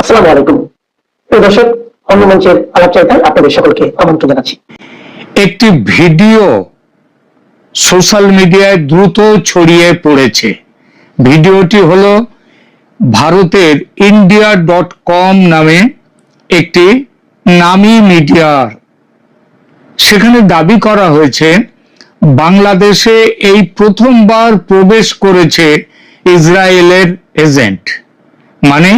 আসসালামু আলাইকুম। প্রিয় দর্শক, অন্য মঞ্চের আলাপচারিতায় আপনাদের সকলকে আমন্ত্রণ জানাচ্ছি। একটি ভিডিও সোশ্যাল মিডিয়ায় দ্রুত ছড়িয়ে পড়েছে। ভিডিওটি হলো ভারতের India.com নামে একটি নামী মিডিয়ার। সেখানে দাবি করা হয়েছে বাংলাদেশে এই প্রথমবার প্রবেশ করেছে ইসরায়েলের এজেন্ট, মানে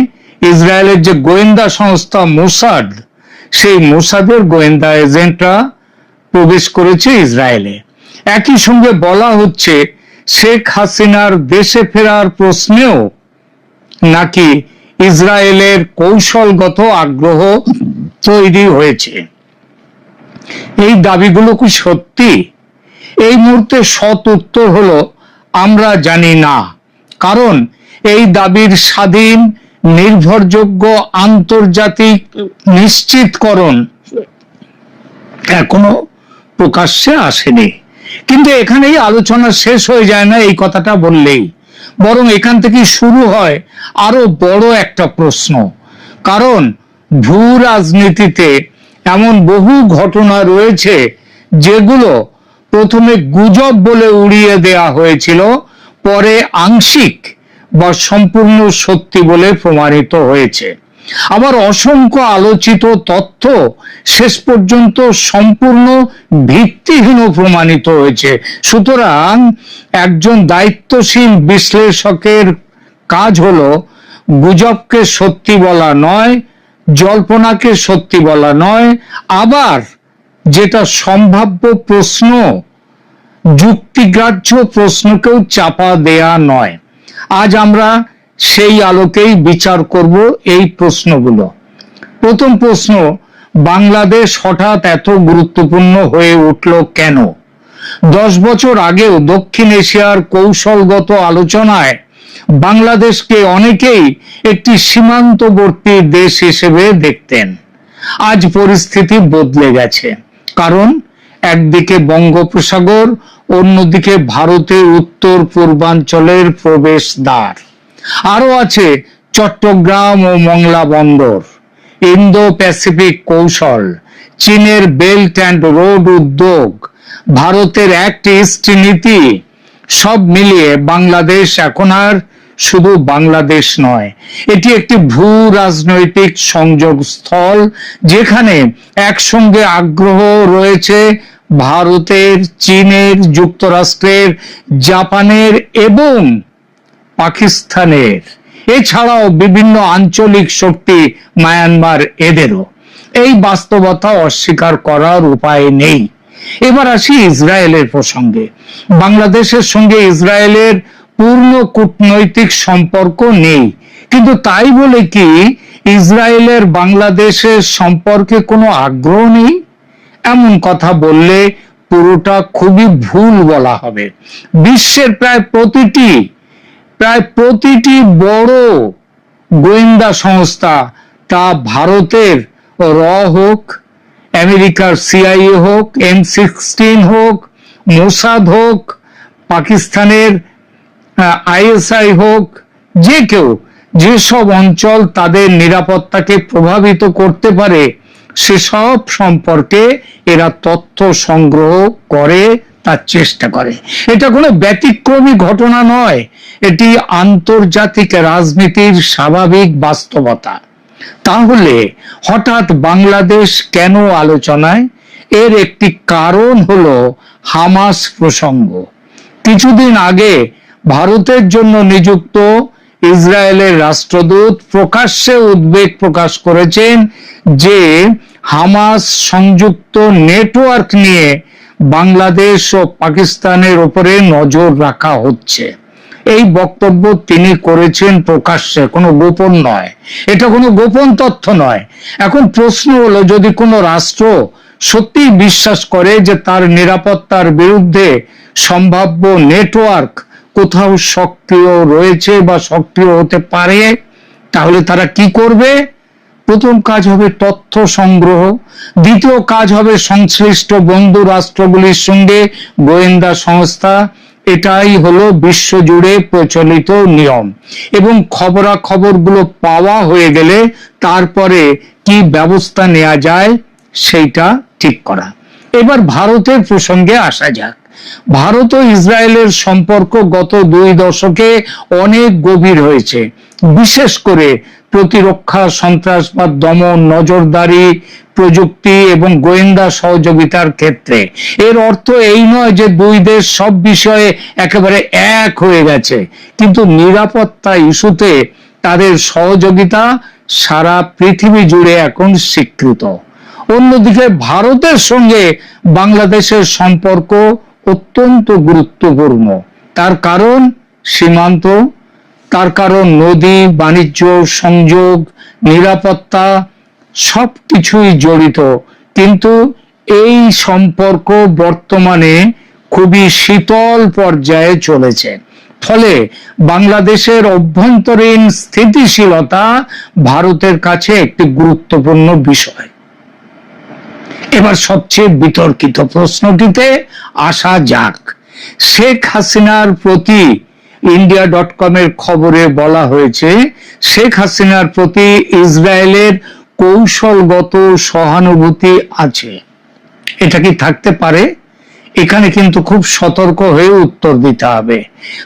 ইসরায়েলের যে গোয়েন্দা সংস্থা মোসাদ, সেই মোসাদের গোয়েন্দা এজেন্টরা প্রবেশ করেছে ইসরায়েলে। একই সঙ্গে বলা হচ্ছে শেখ হাসিনার দেশে ফেরার প্রশ্নেও নাকি ইসরায়েলের কৌশলগত আগ্রহ তৈরি হয়েছে। এই দাবিগুলো কি সত্যি? এই মুহূর্তে সৎ উত্তর হলো আমরা জানি না, কারণ এই দাবির স্বাধীন নির্ভরযোগ্য আন্তর্জাতিক নিশ্চিতকরণ এখনো প্রকাশ্যে আসেনি। কিন্তু এখানেই আলোচনা শেষ হয়ে যায় না এই কথাটা বললেই, বরং এখান থেকে শুরু হয় আরো বড় একটা প্রশ্ন। কারণ ভূ রাজনীতিতে এমন বহু ঘটনা রয়েছে যেগুলো প্রথমে গুজব বলে উড়িয়ে দেয়া হয়েছিল, পরে আংশিক বা সম্পূর্ণ সত্যি বলে প্রমাণিত হয়েছে। আবার অসংখ্য আলোচিত তথ্য শেষ পর্যন্ত সম্পূর্ণ ভিত্তিহীন প্রমাণিত হয়েছে। সুতরাং একজন দায়িত্বশীল বিশ্লেষকের কাজ হলো গুজবকে সত্যি বলা নয়, জল্পনাকে সত্যি বলা নয়, আবার যেটা সম্ভাব্য প্রশ্ন, যুক্তিগ্রাহ্য প্রশ্নকেও চাপা দেয়া নয়। আজ আমরা সেই আলোকেই বিচার করব এই প্রশ্নগুলো। প্রথম প্রশ্ন, বাংলাদেশ হঠাৎ এত গুরুত্বপূর্ণ হয়ে উঠল কেন? 10 বছর আগেও দক্ষিণ এশিয়ার কৌশলগত আলোচনায় বাংলাদেশকে অনেকেই একটি সীমান্তবর্তী দেশ হিসেবে দেখতেন। আজ পরিস্থিতি বদলে গেছে, কারণ একদিকে বঙ্গোপসাগর, অন্যদিকে ভারতের উত্তর পূর্বাঞ্চলের প্রবেশদ্বার, আরো আছে চট্টগ্রাম ও মংলা বন্দর, ইন্দো প্যাসিফিক কৌশল, চীনের বেল্ট অ্যান্ড রোড উদ্যোগ, ভারতের অ্যাক্ট ইস্ট নীতি। সব মিলিয়ে বাংলাদেশ এখন আর শুধু বাংলাদেশ নয়, এটি একটি ভূ রাজনৈতিক সংযোগ স্থল, যেখানে একসঙ্গে আগ্রহ রয়েছে ভারতের, চীনের, যুক্তরাষ্ট্রের, জাপানের এবং পাকিস্তানের, এছাড়াও বিভিন্ন আঞ্চলিক শক্তি, মায়ানমার, এদেরও। এই বাস্তবতা অস্বীকার করার উপায় নেই। এবার আসি ইসরায়েলের প্রসঙ্গে। বাংলাদেশের সঙ্গে ইসরায়েলের পূর্ণ কূটনৈতিক সম্পর্ক নেই, কিন্তু তাই বলে কি ইসরায়েলের বাংলাদেশের সম্পর্কে কোনো আগ্রহ নেই? এমন কথা বললে পুরোটা খুবই ভুল বলা হবে। বিশ্বের প্রায় প্রতিটি বড় গোয়েন্দা সংস্থা, তা ভারতের র হোক, আমেরিকার CIA হোক, M16 হোক, মোসাদ হোক, পাকিস্তানের ISI হোক, যে কেউ, যেসব অঞ্চল তাদের নিরাপত্তাকে প্রভাবিত করতে পারে সেসব সম্পর্কে এরা তথ্য সংগ্রহ করে, তার চেষ্টা করে। এটা কোনো ব্যতিক্রমী ঘটনা নয়, এটি আন্তর্জাতিক রাজনীতির স্বাভাবিক বাস্তবতা। তাহলে হঠাৎ বাংলাদেশ কেন আলোচনায়? এর একটি কারণ হলো হামাস প্রসঙ্গ। কিছুদিন আগে ভারতের জন্য নিযুক্ত ইসরায়েলের রাষ্ট্রদূত প্রকাশ্যে উদ্বেগ প্রকাশ করেছেন যে হামাস সংযুক্ত নেটওয়ার্ক নিয়ে বাংলাদেশ ও পাকিস্তানের উপরে নজর রাখা হচ্ছে। এই বক্তব্য তিনি করেছেন প্রকাশ্যে, কোনো গোপন নয়, এটা কোনো গোপন তথ্য নয়। এখন প্রশ্ন হলো, যদি কোনো রাষ্ট্র সত্যি বিশ্বাস করে যে তার নিরাপত্তার বিরুদ্ধে সম্ভাব্য নেটওয়ার্ক কোথাও সক্রিয় রয়েছে বা সক্রিয় হতে পারে, তাহলে তারা কি করবে? প্রথম কাজ হবে তথ্য সংগ্রহ, দ্বিতীয় কাজ হবে সংশ্লিষ্ট বন্ধু রাষ্ট্রগুলির সঙ্গে গোয়েন্দা সংস্থা, এটাই হলো বিশ্বজুড়ে প্রচলিত নিয়ম, এবং খবরাখবরগুলো পাওয়া হয়ে গেলে তারপরে কি ব্যবস্থা নেওয়া যায় সেইটা ঠিক করা। এবার ভারতের প্রসঙ্গে আসা যাক। ভারত ও ইসরায়েলের সম্পর্ক গত 2 দশকে অনেক গভীর হয়েছে, বিশেষ করে প্রতিরক্ষা, সন্ত্রাসবাদ দমন, নজরদারি, প্রযুক্তি এবং গোয়েন্দা সহযোগিতার ক্ষেত্রে। এর অর্থ এই নয় যে দুই দেশ সব বিষয়ে একেবারে এক হয়ে গেছে, কিন্তু নিরাপত্তা ইস্যুতে তাদের সহযোগিতা সারা পৃথিবী জুড়ে এখন স্বীকৃত। অন্যদিকে ভারতের সঙ্গে বাংলাদেশের সম্পর্ক অত্যন্ত গুরুত্বপূর্ণ। তার কারণ সীমান্ত, তার কারণ নদী, বাণিজ্য, সংযোগ, নিরাপত্তা সবকিছুই জড়িত। কিন্তু এই সম্পর্ক বর্তমানে খুবই শীতল পর্যায়ে চলেছে। ফলে বাংলাদেশের অভ্যন্তরীণ স্থিতিশীলতা ভারতের কাছে একটি গুরুত্বপূর্ণ বিষয়। এবার সবচেয়ে বিতর্কিত প্রশ্নটিতে আসা যাক। শেখ হাসিনার প্রতি India.com এর খবরে বলা হয়েছে, শেখ হাসিনার প্রতি ইসরায়েলের কৌশলগত সহানুভূতি আছে। এটা কি থাকতে পারে? এখানে কিন্তু খুব সতর্ক হয়ে উত্তর দিতে হবে,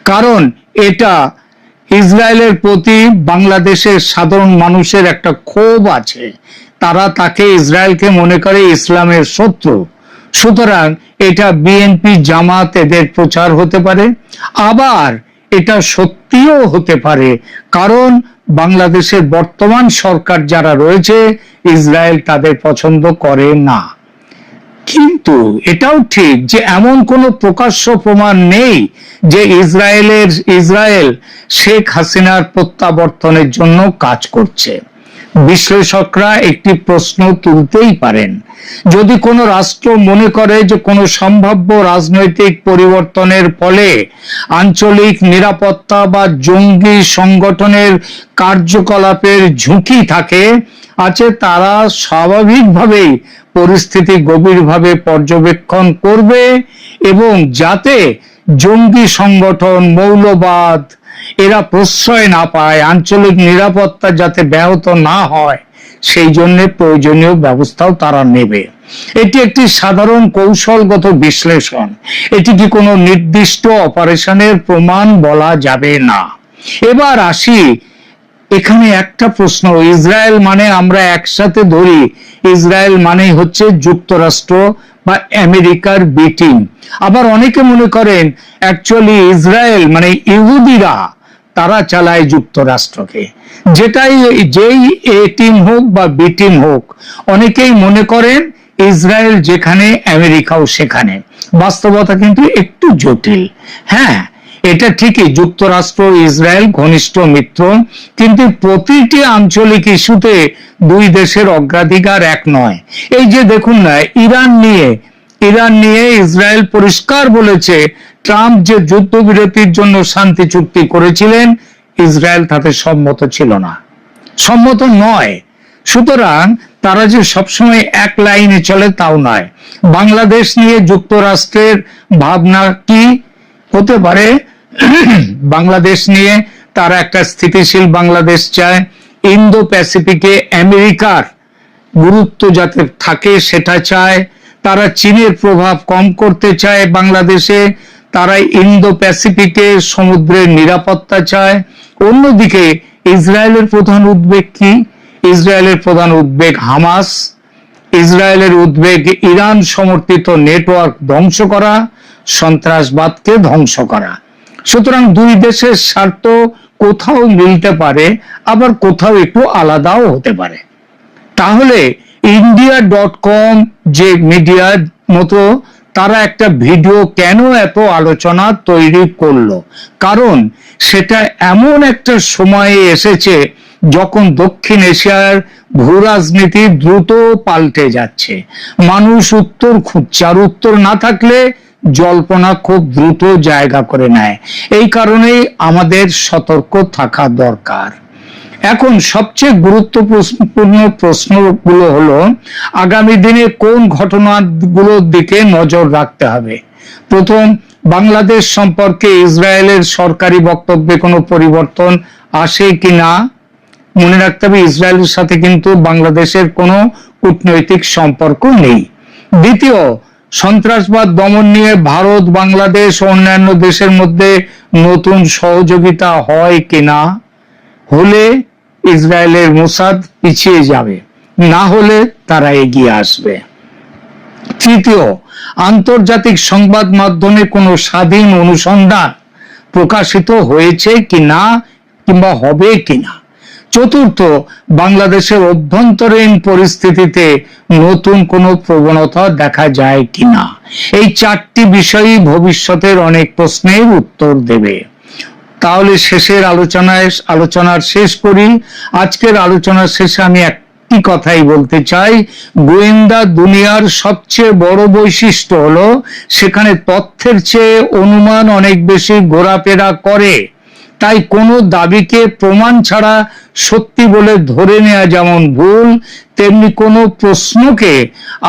কারণ এটা ইসরায়েলের প্রতি বাংলাদেশের সাধারণ মানুষের একটা ক্ষোভ আছে। তারা তাকে, ইসরায়েলকে মনে করে ইসলামের শত্রু। সুতরাং এটা বিএনপি, জামাত এদের প্রচার হতে পারে, আবার এটা সত্যিও হতে পারে, কারণ বাংলাদেশের বর্তমান সরকার যারা রয়েছে ইসরায়েল তাদের পছন্দ করে না। কিন্তু এটাও ঠিক যে এমন কোনো প্রকাশ্য প্রমাণ নেই যে ইসরায়েল শেখ হাসিনার প্রত্যাবর্তনের জন্য কাজ করছে। বিশ্লেষকরা একটি প্রশ্ন তুলতেই পারেন, যদি কোনো রাষ্ট্র মনে করে যে কোনো সম্ভাব্য রাজনৈতিক পরিবর্তনের ফলে আঞ্চলিক নিরাপত্তা বা জঙ্গি সংগঠনের কার্যকলাপের ঝুঁকি আছে, তারা স্বাভাবিকভাবেই পরিস্থিতি গভীরভাবে পর্যবেক্ষণ করবে এবং যাতে জঙ্গি সংগঠন, মৌলবাদ এরা প্রশ্রয় না পায়, আঞ্চলিক নিরাপত্তা যাতে ব্যাহত না হয়, সেই জন্য প্রয়োজনীয় ব্যবস্থাও তারা নেবে। এটি একটি সাধারণ কৌশলগত বিশ্লেষণ। এটি কি কোনো নির্দিষ্ট অপারেশনের প্রমাণ বলা যাবে না। এবার আসি, এখানে একটা প্রশ্ন, ইসরায়েল মানে আমরা একসাথে ধরি ইসরায়েল মানেই হচ্ছে যুক্তরাষ্ট্র বা আমেরিকার বি টিম। আবার অনেকে মনে করেন অ্যাকচুয়ালি ইসরায়েল মানে ইহুদিরা, তারা চালায় যুক্তরাষ্ট্রকে। যেই এ টিম হোক বা বি টিম হোক, অনেকেই মনে করেন ইসরায়েল যেখানে আমেরিকাও সেখানে। বাস্তবতা কিন্তু একটু জটিল। হ্যাঁ, এটা ঠিকই, যুক্তরাষ্ট্র ইসরায়েল ঘনিষ্ঠ মিত্র, কিন্তু প্রতিটি আঞ্চলিক ইস্যুতে দুই দেশের অগ্রাধিকার এক নয়। এই যে দেখুন না, ইরান নিয়ে ইসরায়েল পরিষ্কার বলেছে ট্রাম্প যে যুদ্ধবিরতির জন্য শান্তি চুক্তি করেছিলেন, ইসরায়েল তাতে সম্মত নয়। সুতরাং তারা যে সবসময় এক লাইনে চলে তাও নয়। বাংলাদেশ নিয়ে যুক্তরাষ্ট্রের ভাবনা কি হতে পারে? বাংলাদেশ নিয়ে তারা একটা স্থিতিশীল বাংলাদেশ চায়, ইন্দো প্যাসিফিকে আমেরিকার গুরুত্ব যাতে থাকে সেটা চায়, তারা চীনের প্রভাব কম করতে চায় বাংলাদেশে, তারা ইন্দো প্যাসিফিকে সমুদ্রের নিরাপত্তা চায়। অন্যদিকে ইসরায়েলের প্রধান উদ্বেগ কি? ইসরায়েলের প্রধান উদ্বেগ হামাস, ইসরায়েলের উদ্বেগ ইরান সমর্থিত নেটওয়ার্ক ধ্বংস করা, সন্ত্রাসবাদকে ধ্বংস করা। সুতরাং দুই দেশের স্বার্থ কোথাও মিলতে পারে, আবার কোথাও একটু আলাদাও হতে পারে। তাহলে India.com যে মিডিয়ার মতো, তারা একটা ভিডিও কেন এত আলোচনা তৈরি করলো? কারণ সেটা এমন একটা সময়ে এসেছে যখন দক্ষিণ এশিয়ার ভূরাজনীতি দ্রুত পাল্টে যাচ্ছে। মানুষ উত্তর খুঁজছে, আর উত্তর না থাকলে জল্পনা খুব দ্রুত জায়গা করে নেয়। এই কারণেই আমাদের সতর্ক থাকা দরকার। এখন সবচেয়ে গুরুত্বপূর্ণ প্রশ্নগুলো হলো, আগামী দিনে কোন ঘটনাগুলোর দিকে নজর রাখতে হবে? প্রথম, বাংলাদেশ সম্পর্কে ইসরায়েলের সরকারি বক্তব্যে কোনো পরিবর্তন আসে কিনা? মনে রাখতে হবে, ইসরায়েলের সাথে কিন্তু বাংলাদেশের কোনো কূটনৈতিক সম্পর্ক নেই। দ্বিতীয়, সন্ত্রাসবাদ দমন নিয়ে ভারত, বাংলাদেশ ও অন্যান্য দেশের মধ্যে নতুন সহযোগিতা হয় কিনা? হলে ইসরায়েলের মোসাদ পিছিয়ে যাবে, না হলে তারা এগিয়ে আসবে। তৃতীয়, আন্তর্জাতিক সংবাদ মাধ্যমে কোনো স্বাধীন অনুসন্ধান প্রকাশিত হয়েছে কিনা কিংবা হবে কিনা? চতুর্থ, বাংলাদেশের অভ্যন্তরীণ পরিস্থিতিতে নতুন কোনো প্রবণতা দেখা যায় কিনা? এই চারটি বিষয়ই ভবিষ্যতের অনেক প্রশ্নের উত্তর দেবে। তাহলে আলোচনার শেষ করি। আজকের আলোচনার শেষে আমি একটি কথাই বলতে চাই, গোয়েন্দা দুনিয়ার সবচেয়ে বড় বৈশিষ্ট্য হলো সেখানে তথ্যের চেয়ে অনুমান অনেক বেশি ঘোরাফেরা করে। তাই কোনো দাবিকে প্রমাণ ছাড়া সত্যি বলে ধরে নেওয়া যেমন ভুল, তেমনি কোনো প্রশ্নকে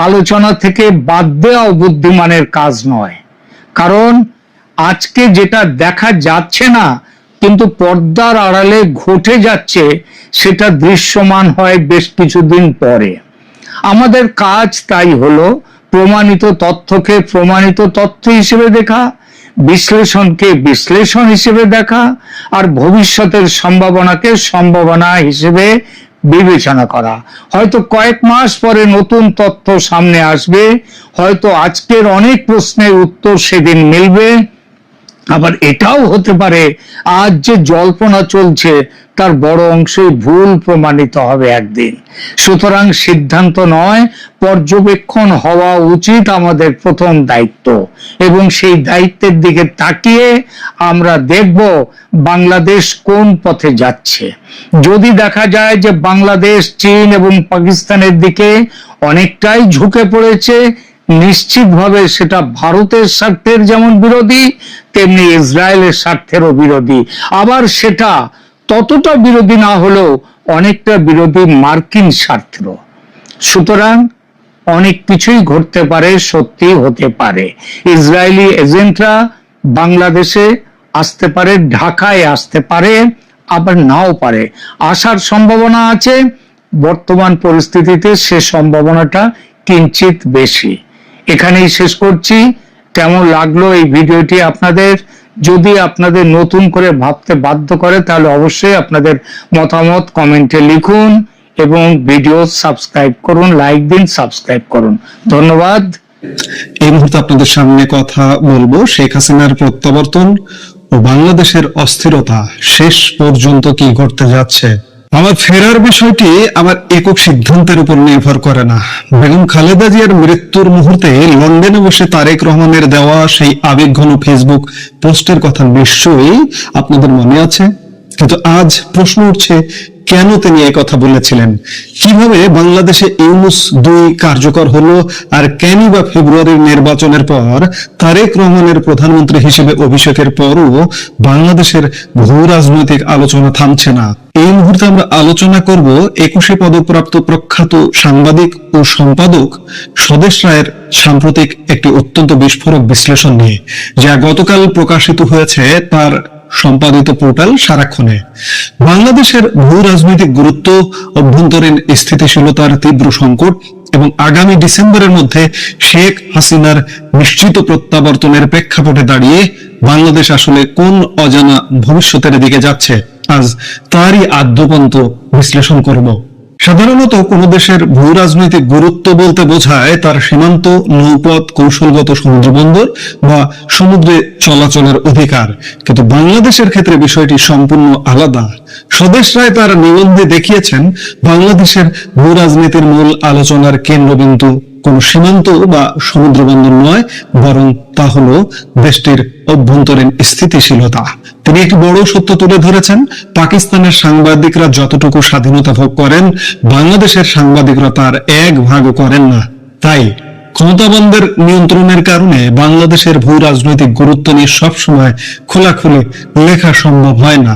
আলোচনা থেকে বাদ দেওয়াও বুদ্ধিমানের কাজ নয়। কারণ আজকে যেটা দেখা যাচ্ছে না কিন্তু পর্দার আড়ালে ঘটে যাচ্ছে, সেটা দৃশ্যমান হয় বেশ কিছুদিন পরে। আমাদের কাজ তাই হলো প্রমাণিত তথ্যকে প্রমাণিত তথ্য হিসেবে দেখা, বিশ্লেষণকে বিশ্লেষণ হিসেবে দেখা, আর ভবিষ্যতের সম্ভাবনাকে সম্ভাবনা হিসেবে বিবেচনা করা। হয়তো কয়েক মাস পরে নতুন তথ্য সামনে আসবে, হয়তো আজকের অনেক প্রশ্নের উত্তর সেদিন মিলবে, আবার এটাও হতে পারে আজ যে জল্পনা চলছে তার বড় অংশই ভুল প্রমাণিত হবে একদিন। সুতরাং সিদ্ধান্ত নয়, পর্যবেক্ষণ হওয়া উচিত আমাদের প্রথম দায়িত্ব, এবং সেই দায়িত্বের দিকে তাকিয়ে আমরা দেখব বাংলাদেশ কোন পথে যাচ্ছে। যদি দেখা যায় যে বাংলাদেশ চীন এবং পাকিস্তানের দিকে অনেকটাই ঝুঁকে পড়েছে, নিশ্চিতভাবে সেটা ভারতের স্বার্থের যেমন বিরোধী, তেমনি ইসরায়েলের স্বার্থেরও বিরোধী। আবার সেটা ততটা বিরোধী না হলেও অনেকটা বিরোধী মার্কিন স্বার্থেরও। সুতরাং অনেক কিছুই ঘটতে পারে, সত্যি হতে পারে। ইসরায়েলি এজেন্টরা বাংলাদেশে আসতে পারে, ঢাকায় আসতে পারে, আবার নাও পারে। আসার সম্ভাবনা আছে, বর্তমান পরিস্থিতিতে সে সম্ভাবনাটা কিঞ্চিত বেশি। এখানেই শেষ করছি। কেমন লাগলো এই ভিডিওটি আপনাদের? যদি আপনাদের নতুন করে ভাবতে বাধ্য করে তাহলে অবশ্যই আপনাদের মতামত কমেন্টে লিখুন, এবং ভিডিও সাবস্ক্রাইব করুন, লাইক দিন, সাবস্ক্রাইব করুন। ধন্যবাদ। এই মুহূর্তে আপনাদের সামনে কথা বলবো শেখ হাসিনার প্রত্যাবর্তন ও বাংলাদেশের অস্থিরতা শেষ পর্যন্ত কি ঘটতে যাচ্ছে। আমার ফেরার বিষয়টি আমার একক সিদ্ধান্তের উপর নির্ভর করে না। বেগম খালেদা জিয়ার মৃত্যুর মুহূর্তে লন্ডনে বসে তারেক রহমানের দেওয়া সেই আবেগঘন ফেসবুক পোস্টের কথা নিশ্চয়ই আপনাদের মনে আছে। কিন্তু আজ প্রশ্ন উঠছে, কেন তিনি এই কথা বলেছিলেন? কিভাবে বাংলাদেশে ইউনূস ২ কার্যকর হলো? আর কেনই বা ফেব্রুয়ারির নির্বাচনের পর তারেক রহমানের প্রধানমন্ত্রী হিসেবে অভিষেকের পরও বাংলাদেশের ভূ রাজনৈতিক আলোচনা থামছে না? এই মুহূর্তে আমরা আলোচনা করব ২১শে পদকপ্রাপ্ত প্রখ্যাত সাংবাদিক ও সম্পাদক স্বদেশ রায়ের সাম্প্রতিক একটি অত্যন্ত বিস্ফোরক বিশ্লেষণ নিয়ে, যা গতকাল প্রকাশিত হয়েছে তার সম্পাদিত পোর্টাল সারাক্ষণে। বাংলাদেশের ভূ রাজনৈতিক গুরুত্ব, অভ্যন্তরীণ স্থিতিশীলতার তীব্র সংকট এবং আগামী ডিসেম্বরের মধ্যে শেখ হাসিনার নিশ্চিত প্রত্যাবর্তনের প্রেক্ষাপটে দাঁড়িয়ে বাংলাদেশ আসলে কোন অজানা ভবিষ্যতের দিকে যাচ্ছে, আজ তারই আদ্যপন্ত বিশ্লেষণ করব। সাধারণত কোন দেশের ভূ রাজনৈতিক গুরুত্ব বলতে বোঝায় তার সীমান্ত, নৌপথ, কৌশলগত সমুদ্রবন্দর বা সমুদ্রে চলাচলের অধিকার। কিন্তু বাংলাদেশের ক্ষেত্রে বিষয়টি সম্পূর্ণ আলাদা। স্বদেশ রায় তার নিবন্ধে দেখিয়েছেন, বাংলাদেশের ভূ রাজনীতির মূল আলোচনার কেন্দ্রবিন্দু কোন সীমান্ত বা সমুদ্রবন্দর নয়, বরং তা হলো দেশটির অভ্যন্তরীণ স্থিতিশীলতা। তিনি একটি বড় সত্য তুলে ধরেছেন, পাকিস্তানের সাংবাদিকরা যতটুকু স্বাধীনতা ভোগ করেন, বাংলাদেশের সাংবাদিকরা তার ১ ভাগও করেন না। তাই ক্ষমতাবানদের নিয়ন্ত্রণের কারণে বাংলাদেশের ভূ রাজনৈতিক গুরুত্ব নিয়ে সবসময় খোলাখুলি লেখা সম্ভব হয় না।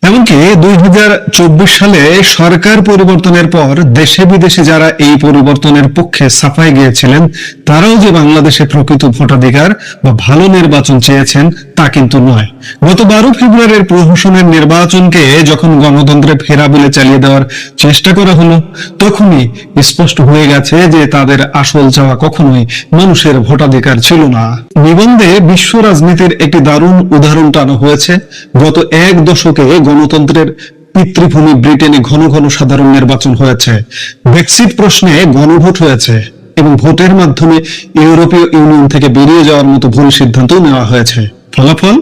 এমনকি 2024 সালে সরকার পরিবর্তনের পর দেশে বিদেশে যারা এই পরিবর্তনের পক্ষে সাফাই গিয়েছিলেন, তারাও যে বাংলাদেশে প্রকৃত ভোটাধিকার বা ভালো নির্বাচন চেয়েছেন তা কিন্তু নয়। গত 12 ফেব্রুয়ারির প্রহসনের নির্বাচনকে যখন গণতন্ত্রে ফেরা বলে চালিয়ে দেওয়ার চেষ্টা করা হলো, তখনই স্পষ্ট হয়ে গেছে যে তাদের আসল চাওয়া কখনোই মানুষের ভোটাধিকার ছিল না। নিবন্ধে বিশ্ব রাজনীতির একটি দারুণ উদাহরণ টানা হয়েছে। গত এক দশকে গণতন্ত্রের পিতৃভূমি ব্রিটেনে ঘন ঘন সাধারণ নির্বাচন হয়েছে, ব্রেক্সিট প্রশ্নে গণভোট হয়েছে এবং ভোটের মাধ্যমে ইউরোপীয় ইউনিয়ন থেকে বেরিয়ে যাওয়ার মতো ভুল সিদ্ধান্ত নেওয়া হয়েছে। ফলাফল,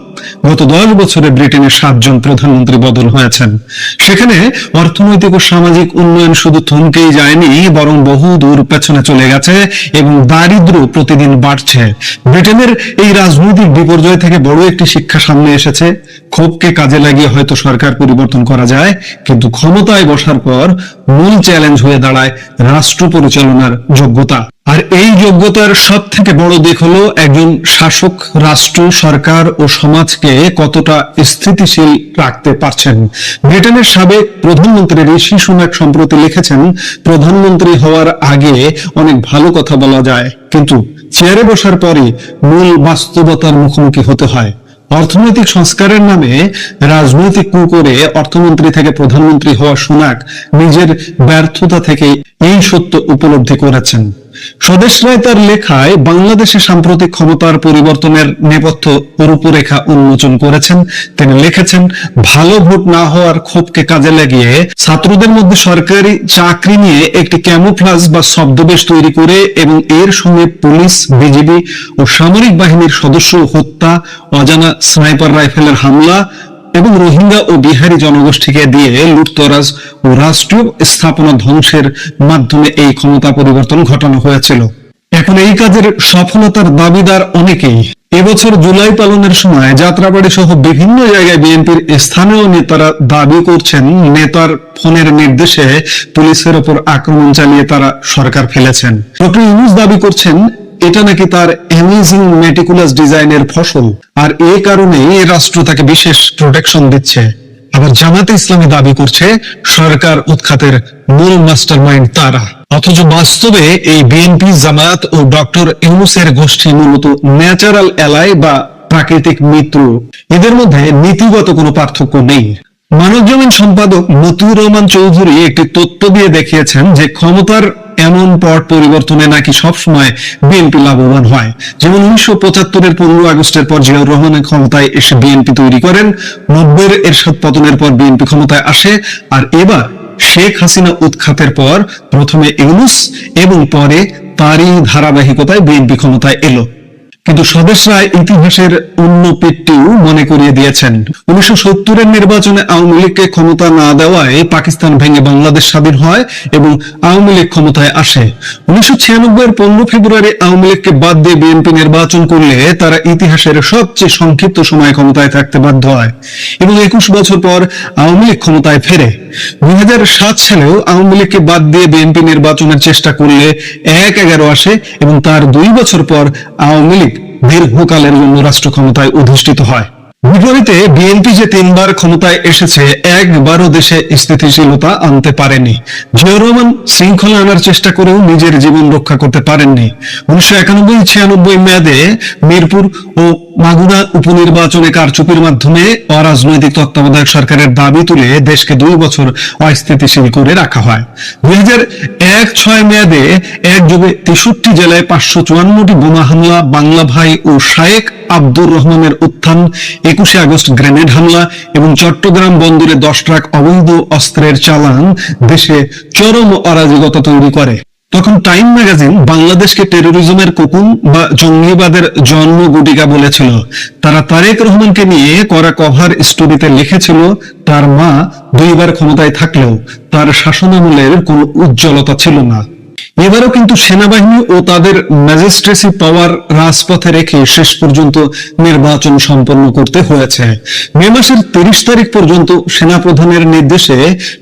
গত 10 বছরে ব্রিটেনে 7 জন প্রধানমন্ত্রী বদল হয়েছেন। সেখানে অর্থনৈতিক ও সামাজিক উন্নয়ন শুধু থমকেই যায়নি, বরং বহু দূর পেছনে চলে গেছে এবং দারিদ্র্য প্রতিদিন বাড়ছে। ব্রিটেনের এই রাজনৈতিক বিপর্যয় থেকে বড় একটি শিক্ষা সামনে এসেছে। ক্ষোভকে কাজে লাগিয়ে হয়তো সরকার পরিবর্তন করা যায়, কিন্তু ক্ষমতায় বসার পর মূল চ্যালেঞ্জ হয়ে দাঁড়ায় রাষ্ট্র পরিচালনার যোগ্যতা। আর এই যোগ্যতার সব থেকে বড় দিক হলো একজন শাসক রাষ্ট্র, সরকার ও সমাজকে কতটা স্থিতিশীল রাখতে পারছেন। ব্রিটেনের সাবেক প্রধানমন্ত্রী ঋষি সুনাক সম্প্রতি লিখেছেন, প্রধানমন্ত্রী হওয়ার আগে অনেক ভালো কথা বলা যায়, কিন্তু চেয়ারে বসার পরে মূল বাস্তবতার মুখোমুখি হতে হয়। অর্থনৈতিক সংস্কারের নামে রাজনৈতিক কু করে অর্থমন্ত্রী থেকে প্রধানমন্ত্রী হওয়া সুনাক নিজের ব্যর্থতা থেকে এই সত্য উপলব্ধি করেছেন। স্বদেশ রায় তার লেখায় বাংলাদেশে সাম্প্রতিক ক্ষমতার পরিবর্তনের নেপথ্য রূপরেখা উন্মোচন করেছেন। তিনি লিখেছেন, ভালো ভোট না হওয়ার ক্ষোভকে কাজে লাগিয়ে ছাত্রদের মধ্যে সরকারি চাকরি নিয়ে একটি ক্যামোফ্লাজ বা ছদ্মবেশ তৈরি করে এবং এর সঙ্গে পুলিশ, বিজিবি ও সামরিক বাহিনীর সদস্য হত্যা, অজানা স্নাইপার রাইফেলের হামলা এবং রোহিঙ্গা ও বিহারি জনগোষ্ঠীকে দিয়ে লুটতরাজ ও রাষ্ট্রীয় স্থাপনা ধ্বংসের মাধ্যমে এই ক্ষমতা পরিবর্তন ঘটানো হয়েছিল। এখন এই কাজের সফলতার দাবিদার অনেকেই। এবছর জুলাই পালনের সময় যাত্রাবাড়ি সহ বিভিন্ন জায়গায় বিএনপির স্থানীয় নেতারা দাবি করছেন, নেতার ফোনের নির্দেশে পুলিশের ওপর আক্রমণ চালিয়ে তারা সরকার ফেলেছেন। ডক্টর ইউনূস দাবি করছেন এটা নাকি তার অ্যামেজিং মেটিকুলাস ডিজাইনের ফসল, আর এই কারণেই রাষ্ট্র তাকে বিশেষ প্রোটেকশন দিচ্ছে। আবার জামাতে ইসলামী দাবি করছে সরকার উৎখাতের মূল মাস্টারমাইন্ড তারা। অথচ বাস্তবে এই বিএনপি, জামায়াত ও ডক্টর ইউনূসের গোষ্ঠী মূলত ন্যাচারাল অ্যালাই বা প্রাকৃতিক মিত্র। এদের মধ্যে নীতিগত কোনো পার্থক্য নেই। মানবজমিন সম্পাদক মতিউর রহমান চৌধুরী একটি তথ্য দিয়ে দেখিয়েছেন যে ক্ষমতার এমন পট পরিবর্তনে নাকি সবসময় বিএনপি লাভবান হয়। যেমন 1975-এর 15 আগস্টের পর জিয়াউর রহমানের ক্ষমতায় এসে বিএনপি তৈরি করেন, 90-এর এরশাদ পতনের পর বিএনপি ক্ষমতায় আসে, আর এবার শেখ হাসিনা উৎখাতের পর প্রথমে ইউনূস এবং পরে তারই ধারাবাহিকতায় বিএনপি ক্ষমতায় এলো। কিন্তু স্বদেশ রায় ইতিহাসের অন্য পেটটিও মনে করিয়ে দিয়েছেন। 1970-এর নির্বাচনে আওয়ামী লীগকে ক্ষমতা না দেওয়ায় পাকিস্তান ভেঙে বাংলাদেশ স্বাধীন হয় এবং আওয়ামী লীগ ক্ষমতায় আসে। 1996-এর 15 ফেব্রুয়ারি আওয়ামী লীগকে বাদ দিয়ে বিএনপি নির্বাচন করলে তারা ইতিহাসের সবচেয়ে সংক্ষিপ্ত সময় ক্ষমতায় থাকতে বাধ্য হয় এবং 21 বছর পর আওয়ামী লীগ ক্ষমতায় ফেরে। 2007 সালেও আওয়ামী লীগকে বাদ দিয়ে বিএনপি নির্বাচনের চেষ্টা করলে 1/11 আসে এবং তার 2 বছর পর আওয়ামী লীগ দীর্ঘকালের জন্য রাষ্ট্র ক্ষমতায় অধিষ্ঠিত হয়। বিপরীতে বিএনপি যে 3 বার ক্ষমতায় এসেছে, একবারও দেশে স্থিতিশীলতা আনতে পারেনি। জিয়াউর রহমান শৃঙ্খলা আনার চেষ্টা করেও নিজের জীবন রক্ষা করতে পারেননি। 1991-96 মেয়াদে মিরপুর ও মাগুরা উপনির্বাচনে কারচুপির মাধ্যমে অরাজনৈতিক তত্ত্বাবধায়ক সরকারের দাবি তুলে দেশকে 2 বছর অস্থিতিশীল করে রাখা হয়। 2001-06 মেয়াদে একযোগে 63 জেলায় 554টি বোমা হামলা, বাংলা ভাই ও শায়েক আব্দুর রহমানের উত্থান, 21 আগস্ট গ্রেনেড হামলা এবং চট্টগ্রাম বন্দরে 10 ট্রাক অবৈধ অস্ত্রের চালান দেশে চরম অরাজকতা তৈরি করে। তখন টাইম ম্যাগাজিন বাংলাদেশকে টেরোরিজমের কোকুন বা জঙ্গিবাদের জন্ম গুটিকা বলেছিল। তারা তারেক রহমানকে নিয়ে করা কভার স্টোরিতে লিখেছিল, তার মা 2 বার ক্ষমতায় থাকলেও তার শাসনামলের কোনো উজ্জ্বলতা ছিল না। এবারও কিন্তু সেনাবাহিনী ও তাদের ম্যাজিস্ট্রেসি পাওয়ার রাজপথে রেখে শেষ পর্যন্ত নির্বাচন সম্পন্ন করতে হয়েছে। মে মাসের 30 তারিখ পর্যন্ত সেনাপ্রধানের নির্দেশে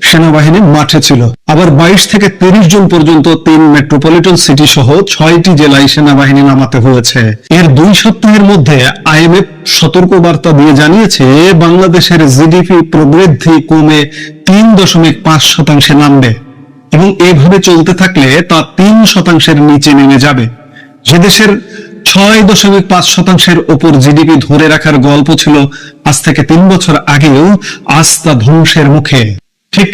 সেনাবাহিনী মাঠে ছিল। আবার 22 থেকে 30 জুন পর্যন্ত 3 মেট্রোপলিটন সিটি সহ 6টি জেলায় সেনাবাহিনী নামাতে হয়েছে। এর 2 সপ্তাহের মধ্যে আইএমএফ সতর্কবার্তা দিয়ে জানিয়েছে বাংলাদেশের জিডিপি প্রবৃদ্ধি কমে 3.5% নামবে এবং এভাবে চলতে থাকলে তা 3% নিচে নেমে যাবে। যে দেশের 6.5% উপর জিডিপি ধরে রাখার গল্প ছিল আজ থেকে 3 বছর আগেও, আজ তা ধ্বংসের মুখে। ঠিক